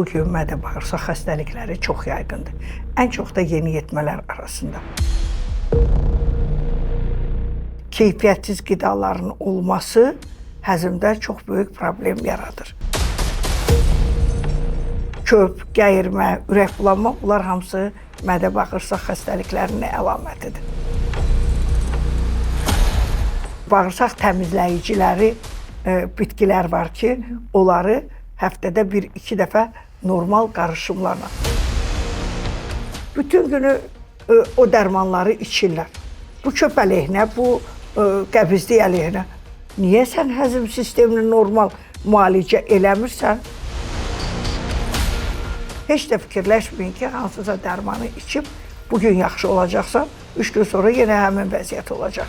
bugün mədə-bağırsaq xəstəlikləri çox yaygındır. Ən çox da yeniyetmələr arasında. Keyfiyyətsiz qidaların olması həzmdə çox böyük problem yaradır. Köp, gəyirmə, ürək bulanma, bunlar hamısı mədə-bağırsaq xəstəliklərinin əlamətidir. Bağırsaq təmizləyiciləri bitkilər var ki, onları həftədə 1-2 dəfə normal qarışımlarla. Bütün günü o dərmanları içirlər. Bu köp əleyhinə, bu qəbizlik əleyhinə. Niyə sən həzm sistemini normal müalicə eləmirsən? Heç də fikirləşməyin ki, hansısa dərmanı içib bugün yaxşı olacaqsan, 3 gün sonra yenə həmin vəziyyət olacaq.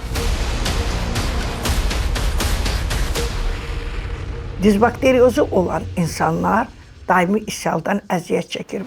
Dizbakteriozu olan insanlar daimi ishaldan əziyyət çəkir.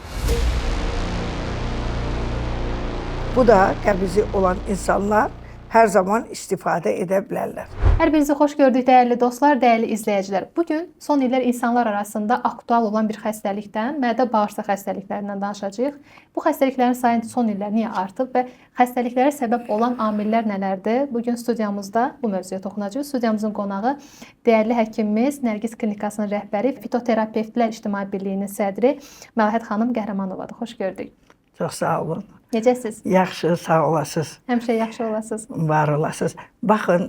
Bu da qəbizi olan insanlar hər zaman istifadə edə bilərlər. Hər birinizi xoş gördük dəyərli dostlar, dəyərli izləyicilər. Bugün son illər insanlar arasında aktual olan bir xəstəlikdən, mədə-bağırsaq xəstəliklərindən danışacağıq. Bu xəstəliklərin sayı son illər niyə artıb və xəstəliklərə səbəb olan amillər nələrdir? Bugün studiyamızda bu mövzuya toxunacağıq. Studiyamızın qonağı dəyərli həkimimiz, Nərgiz Klinikasının rəhbəri, Fitoterapevtlər İctimai Birliyinin sədri Məlahət xanım Qəhrəmanovadır. Xoş gördük. Çox sağ olun. Necəsiz? Yaxşı, sağ olasınız. Həmişə yaxşı olasınız. Var olasınız. Baxın,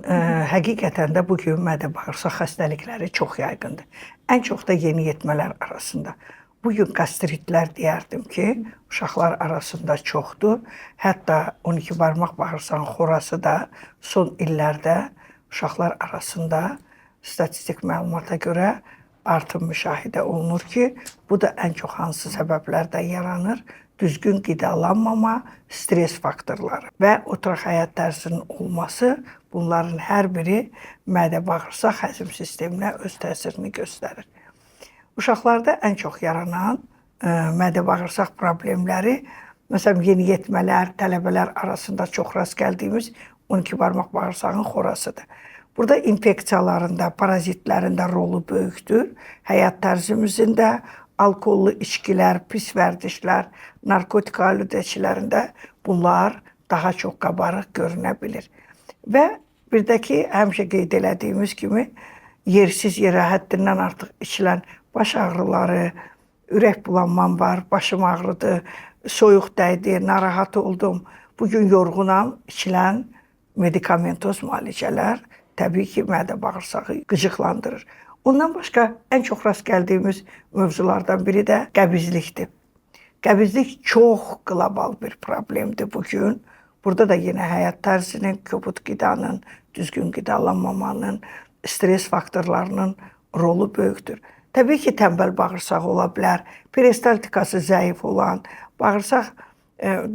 həqiqətən də bugün mədə-bağırsaq xəstəlikləri çox yaygındır. Ən çox da yeniyetmələr arasında. Bugün qastritlər deyərdim ki, uşaqlar arasında çoxdur. Hətta 12 barmaq bağırsağın xorası da son illərdə uşaqlar arasında statistik məlumata görə artım müşahidə olunur ki, bu da ən çox hansı səbəblərdən yaranır? Düzgün qidalanmama, stres faktorları və oturaq həyat tərzinin olması, bunların hər biri mədə-bağırsaq həzm sisteminə öz təsirini göstərir. Uşaqlarda ən çox yaranan mədə-bağırsaq problemləri, məsələn, yeniyetmələr, tələbələr arasında çox rast gəldiyimiz 12 barmaq bağırsağın xorasıdır. Burada infeksiyalarında, parazitlərin də rolu böyükdür. Həyat tərzimizin də, alkollü içkilər, pis vərdişlər, narkotik aludəçilərində bunlar daha çox qabarıq görünə bilir. Və bir də ki, həmişə qeyd elədiyimiz kimi, yersiz yerə həddindən artıq içilən baş ağrıları, ürək bulanmam var, başım ağrıdı, soyuq dəydi, narahat oldum, bugün yorğunam, içilən medikamentoz müalicələr təbii ki, mədə-bağırsağı qıcıqlandırır. Ondan başqa ən çox rast gəldiyimiz mövzulardan biri də qəbizlikdir. Qəbizlik çox qlobal bir problemdir bugün. Burada da yenə həyat tərzinin, kobud qidanın, düzgün qidalanmamanın, stres faktorlarının rolu böyükdür. Təbii ki, tənbəl bağırsaq ola bilər, peristaltikası zəif olan, bağırsaq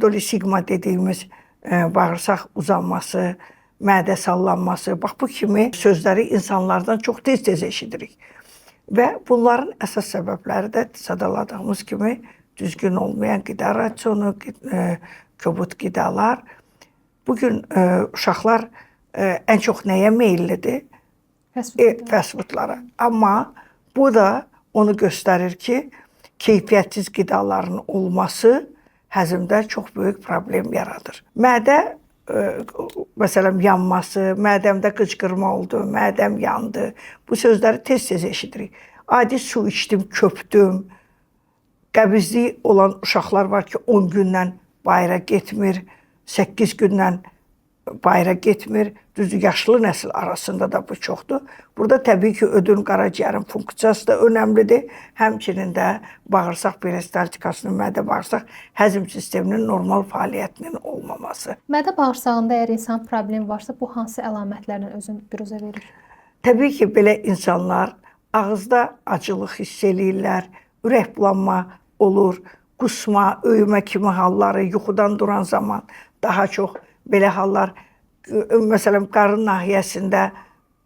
dolisigma dediyimiz bağırsaq uzanması, mədə sallanması, bax bu kimi sözləri insanlardan çox tez-tez eşidirik. Və bunların əsas səbəbləri də sadaladığımız kimi düzgün olmayan qida rasionu, kobud qidalar. Bugün uşaqlar ən çox nəyə meyillidir? Fast foodlara. Amma bu da onu göstərir ki, keyfiyyətsiz qidaların olması həzmdə çox böyük problem yaradır. Mədə məsələn, yanması, mədəmdə qıcqırma oldu, mədəm yandı. Bu sözləri tez-tez eşidirik. Adi su içdim, köpdüm. Qəbizliyi olan uşaqlar var ki, 10 gündən bayıra getmir, 8 gündən bayıra getmir. Düzdür, yaşlı nəsil arasında da bu çoxdur. Burada təbii ki, ödün qaraciyərin funksiyası da önəmlidir. Həmçinin də bağırsaq peristaltikasının, mədə-bağırsaq həzm sisteminin normal fəaliyyətinin olmaması. Mədə-bağırsağında əgər insan problemi varsa, bu hansı əlamətlərlə özünü büruzə verir? Təbii ki, belə insanlar ağızda acılıq hiss eləyirlər, ürək bulanma olur, qusma, öyümə kimi halları, yuxudan duran zaman daha çox belə hallar. Məsələn, qarın nahiyəsində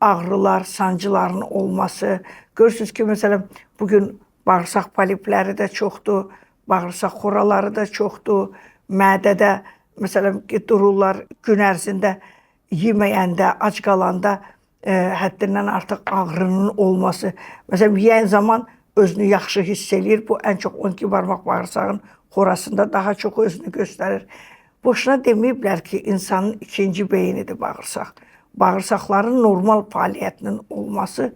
ağrılar, sancıların olması. Görürsünüz ki, məsələn, bugün bağırsaq polipləri də çoxdur, bağırsaq xoraları da çoxdur. Mədədə, məsələn, dururlar gün ərzində yeməyəndə, ac qalanda həddindən artıq ağrının olması. Məsələn, yeyən zaman özünü yaxşı hiss eləyir. Bu ən çox 12 barmaq bağırsağın xorasında daha çox özünü göstərir. Boşuna deməyiblər ki, insanın ikinci beynidir bağırsaq. Bağırsaqların normal fəaliyyətinin olması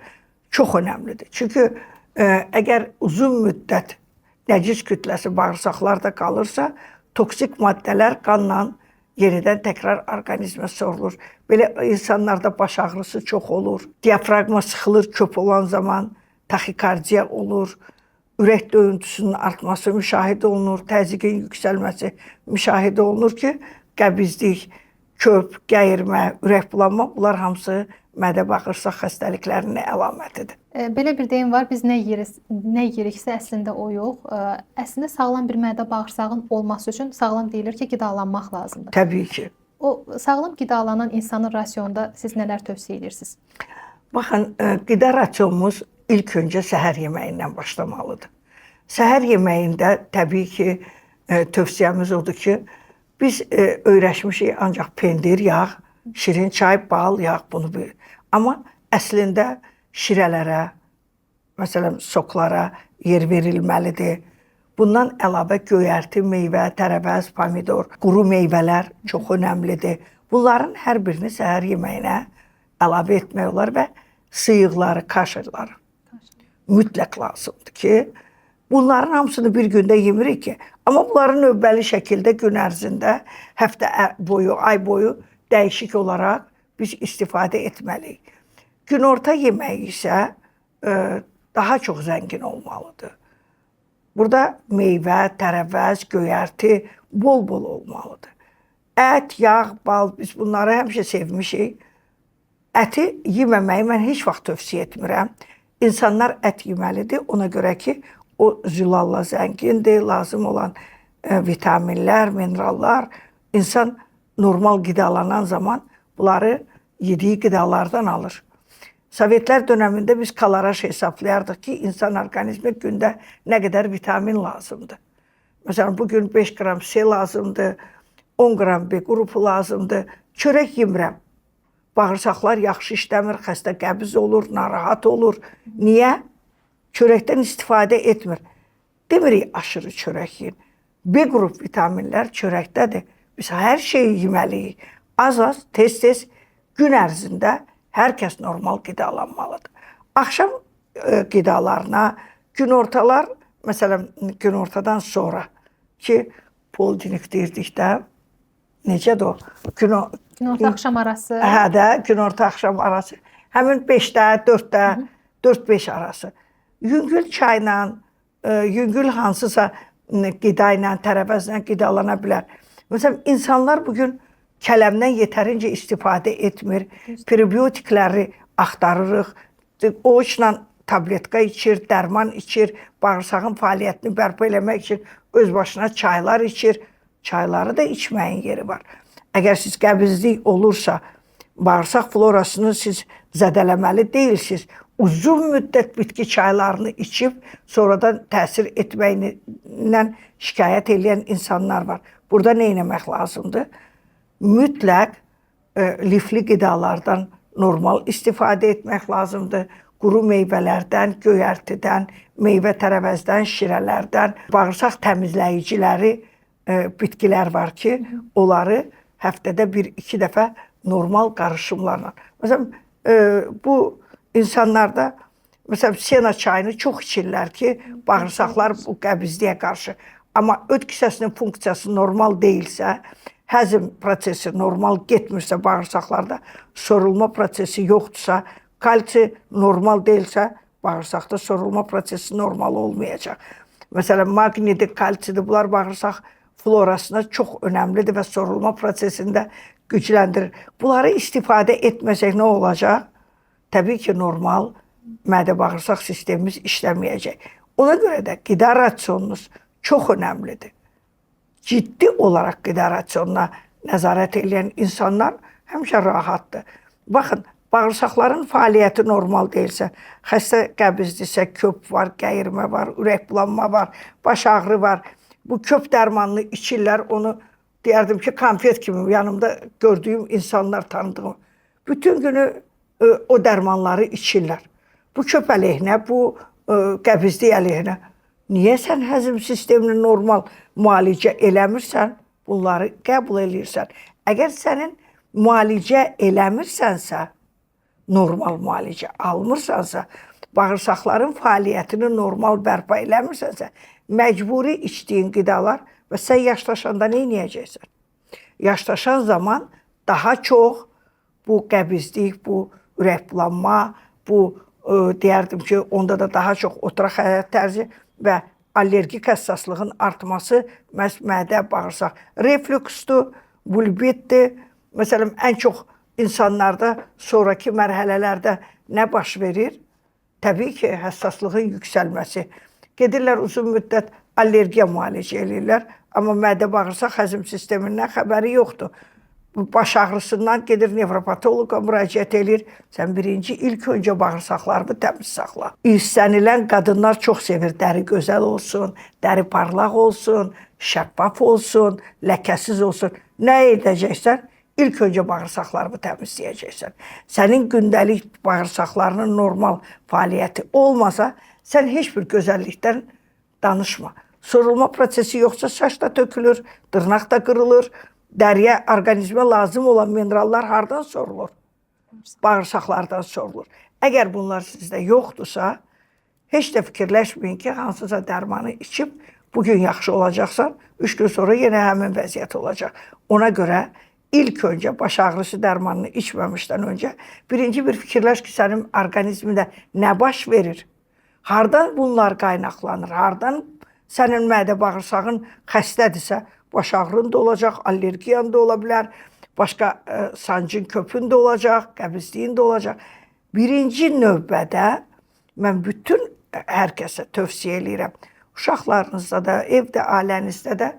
çox önəmlidir. Çünki əgər uzun müddət nəcis kütləsi bağırsaqlarda qalırsa, toksik maddələr qanla yenidən təkrar orqanizmə sorulur. Belə insanlarda baş ağrısı çox olur. Diafraqma sıxılır köp olan zaman, taxikardiya olur. Ürək döyüntüsünün artması müşahidə olunur. Təzyiqin yüksəlməsi müşahidə olunur ki, qəbizlik, köp, gəyirmə, ürək bulanma bunlar hamısı mədə-bağırsaq xəstəliklərinin əlamətidir. Belə bir deyim var, biz nə yeyiriksə əslində o yox. Əslində sağlam bir mədə-bağırsağın olması üçün sağlam deyilir ki, qidalanmaq lazımdır. Təbii ki. O sağlam qidalanan insanın rasionunda siz nələr tövsiyə edirsiniz? Baxın, qida rasionumuz ilk öncə səhər yeməyindən başlamalıdır. Səhər yeməyində təbii ki, tövsiyəmiz odur ki, biz öyrəşmişik ancaq pendir, yağ, şirin çay, bal, yağ bunu bilir. Amma əslində şirələrə, məsələn, soklara yer verilməlidir. Bundan əlavə göyərti, meyvə, tərəvəz, pomidor, quru meyvələr çox önəmlidir. Bunların hər birini səhər yeməyinə əlavə etmək olar və sıyıqları, kaşırları mütləq lazımdır ki, bunların hamısını bir gündə yemirik ki, amma bunların növbəli şəkildə gün ərzində həftə boyu, ay boyu dəyişik olaraq biz istifadə etməliyik. Günorta yeməyi isə daha çox zəngin olmalıdır. Burada meyvə, tərəvəz, göyərti bol-bol olmalıdır. Ət, yağ, bal, biz bunları həmişə sevmişik. Əti yeməməyi mən heç vaxt tövsiyə etmirəm. İnsanlar ət yeməlidir, ona görə ki, o zülalla zəngindir, lazım olan vitaminlər, minerallar. İnsan normal qidalanan zaman bunları yediyi qidalardan alır. Sovetlər dönəmində biz kaloraj hesablayardıq ki, insan orqanizmə gündə nə qədər vitamin lazımdır. Məsələn, bugün 5 qram C lazımdır, 10 qram B qrupu lazımdır. Çörək yemirəm. Bağırsaqlar yaxşı işləmir, xəstə qəbiz olur, narahat olur. Niyə? Çörəkdən istifadə etmir. Demirik aşırı çörək yiyin. B qrup vitaminlər çörəkdədir. Biz hər şeyi yeməliyik. Az-az, tez-tez gün ərzində hər kəs normal qidalanmalıdır. Axşam qidalarına, günortalar, məsələn, günortadan sonra ki, poldinik deyirdik də, necədir o? Günorta-axşam arası. Hə də, günorta-axşam arası. Həmin 5-də, 4-də, 4-5 arası. Yüngül çayla, yüngül hansısa qida ilə, tərəvəzlə qidalana bilər. Məsələn, insanlar bugün kələmdən yetərincə istifadə etmir. Prebiotikləri axtarırıq. O ilə tabletka içir, dərman içir, bağırsağın fəaliyyətini bərpa eləmək üçün öz başına çaylar içir. Çayları da içməyin yeri var. Əgər siz qəbizlik olursa, bağırsaq florasını siz zədələməli deyilsiniz. Uzun müddət bitki çaylarını içib, sonradan təsir etməyindən şikayət edən insanlar var. Burada nə etmək lazımdır? Mütləq lifli qidalardan normal istifadə etmək lazımdır. Quru meyvələrdən, göyərtidən, meyvə tərəvəzdən, şirələrdən, bağırsaq təmizləyiciləri bitkilər var ki, onları həftədə 1-2 dəfə normal qarışımlarla. Məsələn, bu insanlarda sena çayını çox içirlər ki, bağırsaqlar bu qəbizliyə qarşı. Amma öd kisəsinin funksiyası normal deyilsə, həzm prosesi normal getmirsə bağırsaqlarda, sorulma prosesi yoxdursa, kalsi normal deyilsə, bağırsaqda sorulma prosesi normal olmayacaq. Məsələn, maqnidir, kalsidir, bunlar bağırsaq florasına çox önəmlidir və sorulma prosesində gücləndirir. Bunları istifadə etməsək nə olacaq? Təbii ki, normal mədə-bağırsaq sistemimiz işləməyəcək. Ona görə də qida rasionunuz çox önəmlidir. Ciddi olaraq qida rasionuna nəzarət edən insanlar həmişə rahatdır. Baxın, bağırsaqların fəaliyyəti normal deyilsə, xəstə qəbizdirsə, köp var, gəyirmə var, ürək bulanma var, baş ağrı var. Bu köp dərmanını içirlər, onu deyərdim ki, konfet kimi yanımda gördüyüm insanlar tanıdığım. Bütün günü o dərmanları içirlər. Bu köp əleyhinə, bu qəbizlik əleyhinə. Niyə sən həzm sistemini normal müalicə eləmirsən, bunları qəbul eləyirsən? Əgər sənin müalicə eləmirsənsə, normal müalicə almırsansa, bağırsaqların fəaliyyətini normal bərpa eləmirsənsə, məcburi içdiyin qidalar və sən yaşlaşanda nə edəcəksən? Yaşlaşan zaman daha çox bu qəbizlik, bu ürəkbulanma, bu deyərdim ki, onda da daha çox oturaq həyat tərzi və allergik həssaslığın artması məhz mədə, bağırsaq refluksdur, bulbitdir. Məsələn, ən çox insanlarda sonraki mərhələlərdə nə baş verir? Təbii ki, həssaslığın yüksəlməsi. Gedirlər uzun müddət allergiya müalicə eləyirlər, amma mədə-bağırsaq həzm sistemindən xəbəri yoxdur. Baş ağrısından gedir nevropatoloqa müraciət eləyir. Sən birinci, ilk öncə bağırsaqlarını təmiz saxla. İrslənilən qadınlar çox sevir. Dəri gözəl olsun, dəri parlaq olsun, şəffaf olsun, ləkəsiz olsun. Nə edəcəksən? İlk öncə bağırsaqlarını təmizləyəcəksən. Sənin gündəlik bağırsaqlarının normal fəaliyyəti olmasa, sən heç bir gözəllikdən danışma. Sorulma prosesi yoxsa saç da tökülür, dırnaq da qırılır. Dəriyə, orqanizmə lazım olan minerallar hardan sorulur? Bağırsaqlardan sorulur. Əgər bunlar sizdə yoxdursa, heç də fikirləşməyin ki, hansısa dərmanı içib bugün yaxşı olacaqsan, 3 gün sonra yenə həmin vəziyyət olacaq. Ona görə İlk öncə baş ağrısı dərmanını içməmişdən öncə birinci bir fikirləş ki, sənin orqanizmində nə baş verir? Hardan bunlar qaynaqlanır? Hardan sənin mədə bağırsağın xəstədirsə, baş ağrın da olacaq, allergiyan da ola bilər, başqa sancın köpün də olacaq, qəbizliyin də olacaq. Birinci növbədə mən bütün hər kəsə tövsiyə edirəm. Uşaqlarınızda da, evdə, ailənizdə də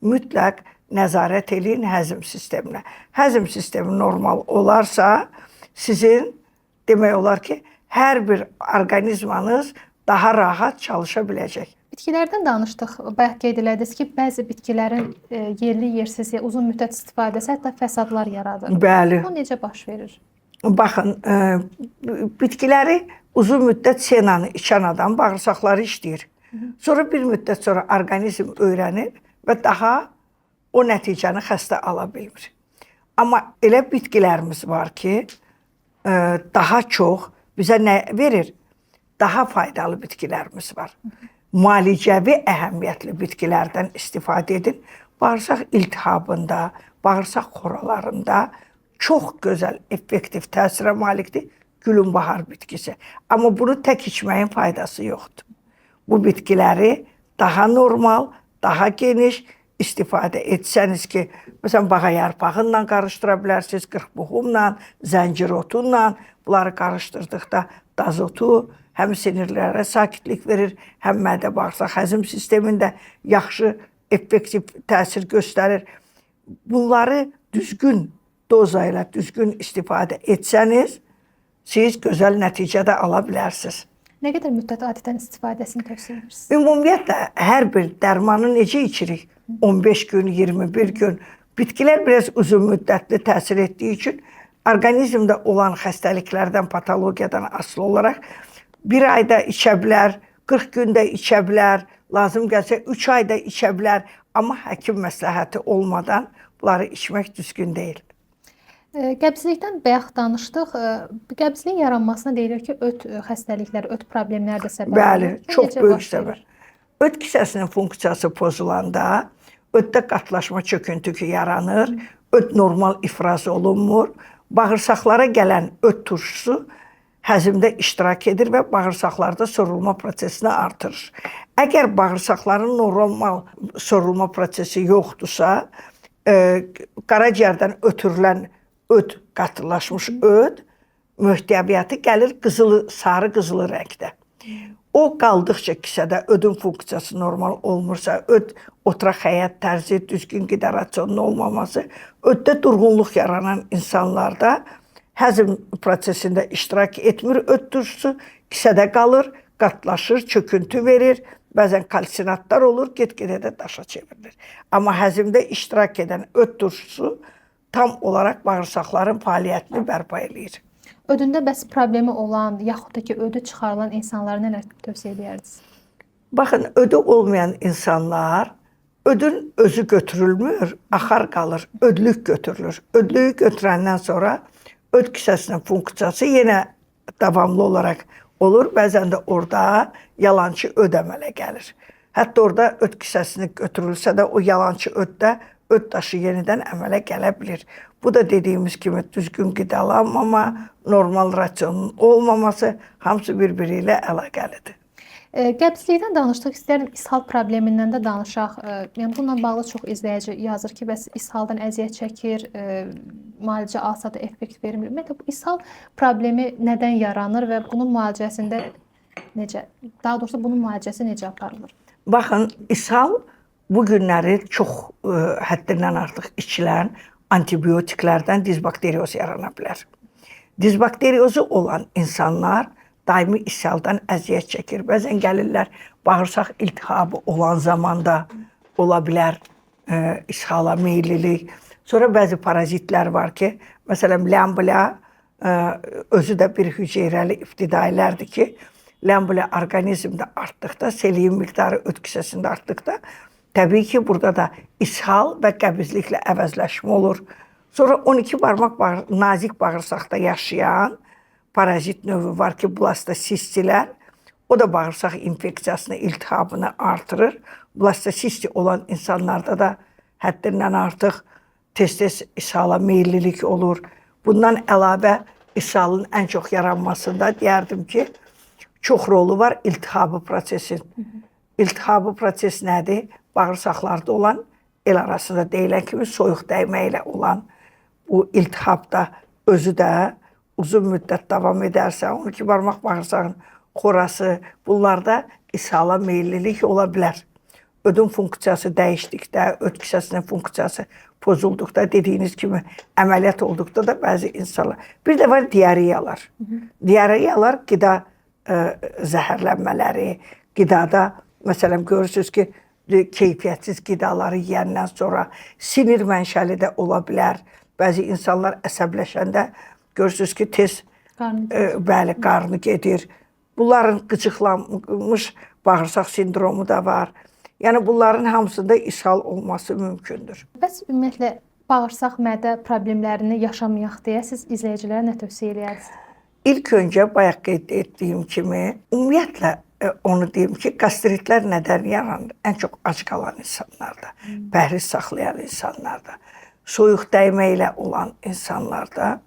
mütləq nəzarət eləyin həzm sisteminə. Həzm sistemi normal olarsa, sizin demək olar ki, hər bir orqanizmanız daha rahat çalışa biləcək. Bitkilərdən danışdıq. Bayaq qeyd elədiniz ki, bəzi bitkilərin yerli yersiz, uzun müddət istifadəsi hətta fəsadlar yaradır. Bəli. O necə baş verir? Baxın, bitkiləri uzun müddət senanı içən adam bağırsaqları işləyir. Sonra bir müddət sonra orqanizm öyrənir və daha o nəticəni xəstə ala bilmir. Amma elə bitkilərimiz var ki, daha çox bizə nə verir? Daha faydalı bitkilərimiz var. Müalicəvi əhəmiyyətli bitkilərdən istifadə edin. Bağırsaq iltihabında, bağırsaq xoralarında çox gözəl, effektiv təsirə malikdir gülünbahar bitkisi. Amma bunu tək içməyin faydası yoxdur. Bu bitkiləri daha normal, daha geniş istifadə etsəniz ki, məsələn, bağa yarpağınla qarışdıra bilərsiniz, qırxbuğumla, zəncirotunla, bunları qarışdırdıqda dazotu həm sinirlərə sakitlik verir, həm mədə-bağırsaq həzm sistemində yaxşı, effektiv təsir göstərir. Bunları düzgün doza ilə düzgün istifadə etsəniz, siz gözəl nəticə də ala bilərsiniz. Nə qədər müddət adətən istifadəsini tövsiyə edirsiniz? Ümumiyyətlə, hər bir dərmanı necə içirik? 15 gün, 21 gün. Bitkilər biraz uzun müddətli təsir etdiyi üçün orqanizmdə olan xəstəliklərdən, patologiyadan asılı olaraq bir ayda içə bilər, 40 gündə içə bilər, lazım gəlsə 3 ayda içə bilər. Amma həkim məsləhəti olmadan bunları içmək düzgün deyil. Qəbzlikdən bayaq danışdıq. Qəbzliyin yaranmasına deyilir ki, öd xəstəlikləri, öd problemləri də səbəb olur. Bəli, çox böyük səbəb. Öd kisəsinin funksiyası pozulanda öddə qatlaşma çöküntü yaranır, öd normal ifraz olunmur, bağırsaqlara gələn öd turşusu həzmdə iştirak edir və bağırsaqlarda sorulma prosesini artırır. Əgər bağırsaqların normal sorulma prosesi yoxdursa, qaraciyərdən ötürülən öd, qatılaşmış öd mühtəviyyatı gəlir sarı qızılı rəngdə. O qaldıqca kisədə ödün funksiyası normal olmursa, öd oturaq həyat tərzi, düzgün qida rasionunun olmaması, öddə durğunluq yaranan insanlarda həzm prosesində iştirak etmir öd turşusu, kisədə qalır, qatlaşır, çöküntü verir, bəzən kalsinatlar olur, get-gedə də daşa çevrilir. Amma həzmdə iştirak edən öd turşusu tam olaraq bağırsaqların fəaliyyətini bərpa eləyir. Ödündə bəs problemi olan, yaxud da ki, ödü çıxarılan insanlara nələr tövsiyə edərdiniz? Baxın, ödü olmayan insanlar, ödün özü götürülmür, axar qalır, ödlük götürülür. Ödlüyü götürəndən sonra öd kisəsinin funksiyası yenə davamlı olaraq olur. Bəzən də orada yalançı öd əmələ gəlir. Hətta orada öd kisəsini götürülsə də o yalançı öddə öd daşı yenidən əmələ gələ bilir. Bu da dediyimiz kimi düzgün qidalanmama, normal rasionun olmaması hamısı bir-biri ilə əlaqəlidir. Qəbzlikdən danışdıq, istərdim ishal problemindən də danışaq. Yəni bununla bağlı çox izləyici yazır ki, bəs ishaldan əziyyət çəkir, müalicə alsa da effekt vermir. Ümumiyyətlə bu ishal problemi nədən yaranır və bunun müalicəsində necə, daha doğrusu bunun müalicəsi necə aparılır? Baxın, ishal bu günləri çox həddindən artıq içilən antibiotiklərdən dizbakterioz yarana bilər. Dizbakteriozu olan insanlar daimi ishaldan əziyyət çəkir. Bəzən gəlirlər, bağırsaq iltihabı olan zamanda ola bilər ishala meyillilik. Sonra bəzi parazitlər var ki, məsələn, Lamblia özü də bir hüceyrəli ibtidailərdir ki, Lamblia orqanizmdə artdıqda, seliyin miqdarı öd kisəsində artdıqda, təbii ki, burada da ishal və qəbizliklə əvəzləşmə olur. Sonra 12 barmaq nazik bağırsaqda yaşayan parazit növü var ki, blastosistilər. O da bağırsaq infeksiyasını, iltihabını artırır. Blastosisti olan insanlarda da həddindən artıq tez-tez ishala meyillilik olur. Bundan əlavə ishalın ən çox yaranmasında deyərdim ki, çox rolu var iltihabı prosesin. İltihabı proses nədir? Bağırsaqlarda olan, el arasında deyilən kimi soyuq dəymə ilə olan bu iltihabda özü də uzun müddət davam edərsə, 12 barmaq bağırsağın xorası, bunlarda ishala meyillilik ola bilər. Ödün funksiyası dəyişdikdə, öd kisəsinin funksiyası pozulduqda, dediyiniz kimi əməliyyat olduqda da bəzi insanlar. Bir də var diareyalar. Diareyalar qida zəhərlənmələri, qidada, məsələn, görürsünüz ki, keyfiyyətsiz qidaları yeyəndən sonra sinir mənşəli də ola bilər. Bəzi insanlar əsəbləşəndə görürsünüz ki, tez qarnı gedir. Bunların qıcıqlanmış bağırsaq sindromu da var. Yəni bunların hamısında ishal olması mümkündür. Bəs ümumiyyətlə bağırsaq, mədə problemlərini yaşamayaq deyə siz izləyicilərə nə tövsiyə edərsiniz? İlk öncə bayaq qeyd etdiyim kimi, ümumiyyətlə onu deyim ki, qastritlər nədən yaranır? Ən çox ac qalan insanlarda, pəhriz saxlayan insanlarda, soyuq dəymə ilə olan insanlarda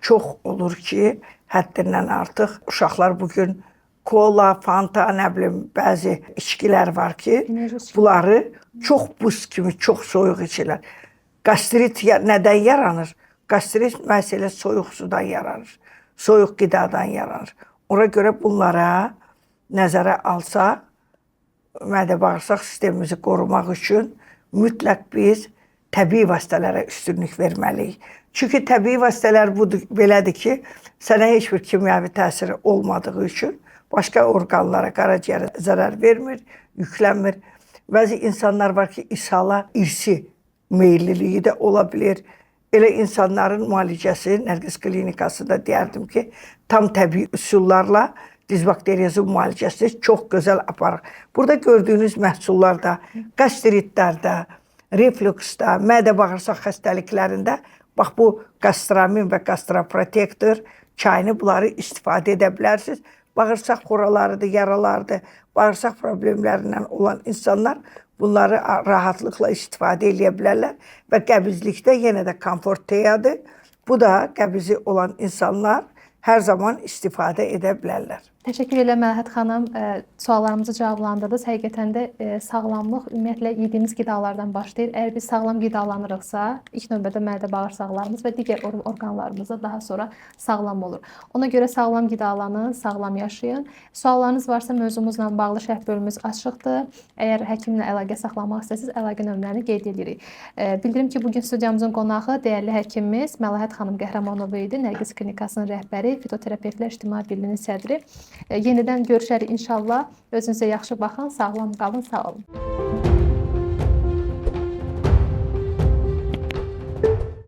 çox olur ki, həddindən artıq uşaqlar bugün kola, fanta, nə bilim, bəzi içkilər var ki, bunları çox buz kimi, çox soyuq içirlər. Qastrit nədən yaranır? Qastrit məsələ soyuq sudan yaranır, soyuq qidadan yaranır. Ona görə bunlara nəzərə alsaq, mədə-bağırsaq sistemimizi qorumaq üçün mütləq biz təbii vasitələrə üstünlük verməliyik. Çünki təbii vasitələr belədir ki, sənə heç bir kimyəvi təsiri olmadığı üçün başqa orqanlara, qaraciyərə zərər vermir, yüklənmir. Bəzi insanlar var ki, ishala irsi meyilliliyi də ola bilir. Elə insanların müalicəsi, Nərgiz klinikasında deyərdim ki, tam təbii üsullarla dizbakteriyozun müalicəsi çox gözəl aparır. Burada gördüyünüz məhsullarda, qastritlərdə, refluksda, mədə-bağırsaq xəstəliklərində bax bu qastramin və qastroprotektor çayını bunları istifadə edə bilərsiniz. Bağırsaq xoralarıdır, yaralardır, bağırsaq problemlərindən olan insanlar bunları rahatlıqla istifadə edə bilərlər və qəbizlikdə yenə də komfort teyadır. Bu da qəbizi olan insanlar hər zaman istifadə edə bilərlər. Təşəkkür edirəm Məlahət xanım. Suallarımızı cavablandırdınız. Həqiqətən də sağlamlıq ümumiyyətlə yediyimiz qidalardan başlayır. Əgər biz sağlam qidalanırıqsa, ilk növbədə mədə bağırsaqlarımız və digər orqanlarımız da daha sonra sağlam olur. Ona görə sağlam qidalanın, sağlam yaşayın. Suallarınız varsa mövzumuzla bağlı şərh bölümümüz açıqdır. Əgər həkimlə əlaqə saxlamaq istəsəniz, əlaqə nömrələrini qeyd edirik. Bildirim ki, bugün studiyamızın qonağı dəyərli həkimimiz Məlahət xanım Qəhrəmanova idi. Nərgiz klinikasının rəhbəri, fitoterapevtlər İctimai Birliyinin sədri. Yenidən görüşərik inşallah. Özünüzə yaxşı baxın, sağlam qalın, sağ olun.